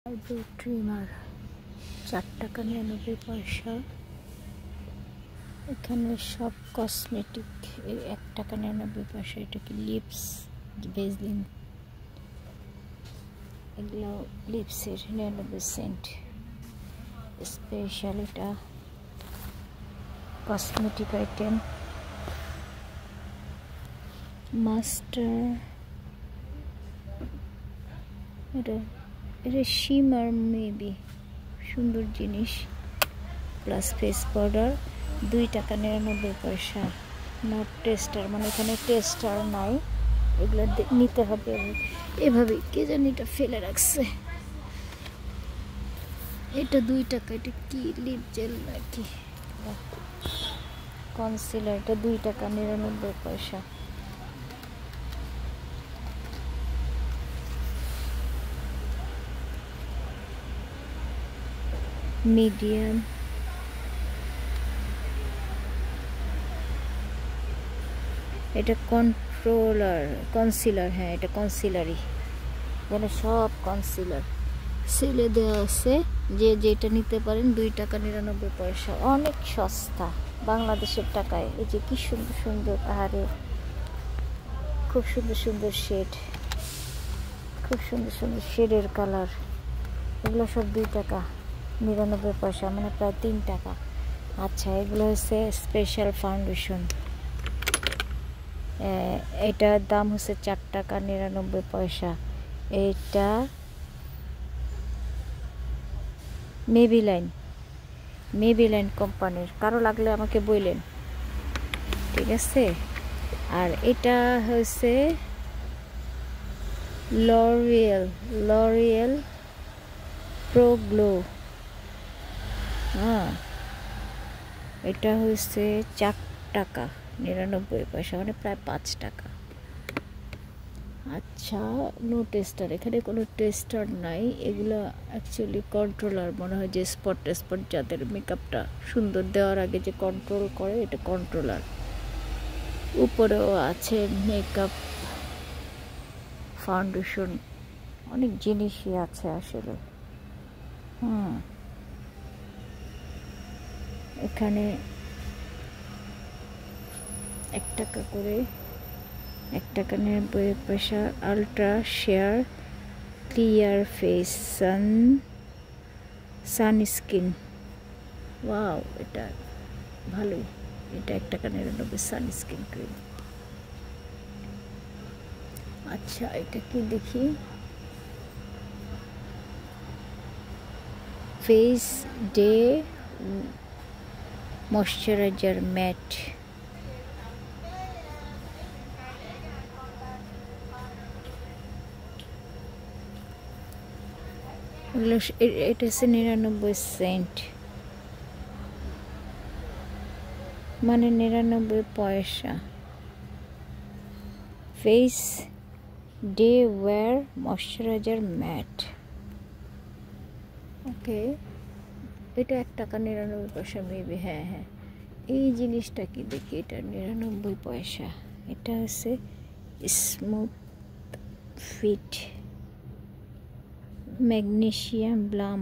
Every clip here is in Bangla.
আইব্রো ট্রিমার 4 টাকা 99 পয়সা। এখানে সব কসমেটিক 1 টাকা 99 পয়সা। এটা কি লিপস বেজলিন, এগুলো লিপসের 99 সেন্ট স্পেশাল। এটা কসমেটিক আইটেম। মাস্টার, এটা শিমার মেবি, সুন্দর জিনিস। প্লাস ফেস পাউডার 2 টাকা 99 পয়সা। নট টেস্টার, মানে এখানে টেস্টার নাই, এগুলো নিতে হবে এভাবে। কে জানি এটা ফেলে রাখছে। এটা 2 টাকা। এটা কি লিপ জেল নাকি কনসিলার? এটা 2 টাকা 99 পয়সা। মিডিয়াম, এটা কনসিলার। হ্যাঁ, এটা কনসিলারই। এখানে সব কনসিলার সেলে দেওয়া আছে, যে যেটা নিতে পারেন। 2 টাকা 99 পয়সা, অনেক সস্তা বাংলাদেশের টাকায়। এই যে কি সুন্দর সুন্দর, আরে খুব সুন্দর সুন্দর শেড, খুব সুন্দর সুন্দর শেডের কালার। এগুলো সব 2 টাকা 99 পয়সা, মানে প্রায় 3 টাকা। আচ্ছা, এগুলো হচ্ছে স্পেশাল ফাউন্ডেশন। এটার দাম হচ্ছে 4 টাকা 99 পয়সা। এটা মেবিলাইন কোম্পানির। কারো লাগলে আমাকে বললেন, ঠিক আছে। আর এটা হচ্ছে লরিয়েল প্রো গ্লো। হ্যাঁ, এটা হচ্ছে 4 টাকা 99 পয়সা, মানে প্রায় 5 টাকা। আচ্ছা, নো টেস্টার, এখানে কোনো টেস্টার নাই। এগুলো অ্যাকচুয়ালি কন্ট্রোলার মনে হয়, যে স্পট যাদের মেকআপটা সুন্দর দেওয়ার আগে যে কন্ট্রোল করে, এটা কন্ট্রোলার। উপরেও আছে মেকআপ, ফাউন্ডেশন, অনেক জিনিসই আছে আসলে। এখানে 1 টাকা করে, 1 টাকা 99 পয়সা। Ultra share clear face sunscreen. Wow, এটা ভালোই। এটা 1 টাকা 99 সানস্ক্রিন ক্রিম। আচ্ছা, এটা কি দেখি, ফেস ডে ময়শ্চারাইজার ম্যাট। এটা হচ্ছে 99 সেন্ট, মানে 99 পয়সা। Face day wear moisturiser matte. Okay, এটা 1 টাকা 99 পয়সা মেবি। হ্যাঁ হ্যাঁ, এই জিনিসটা কি দেখি, এটা 99 পয়সা। এটা হচ্ছে স্মুথ ফিট ম্যাগনেসিয়াম ব্লাম।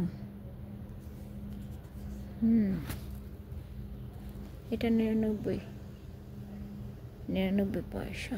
এটা 99 পয়সা।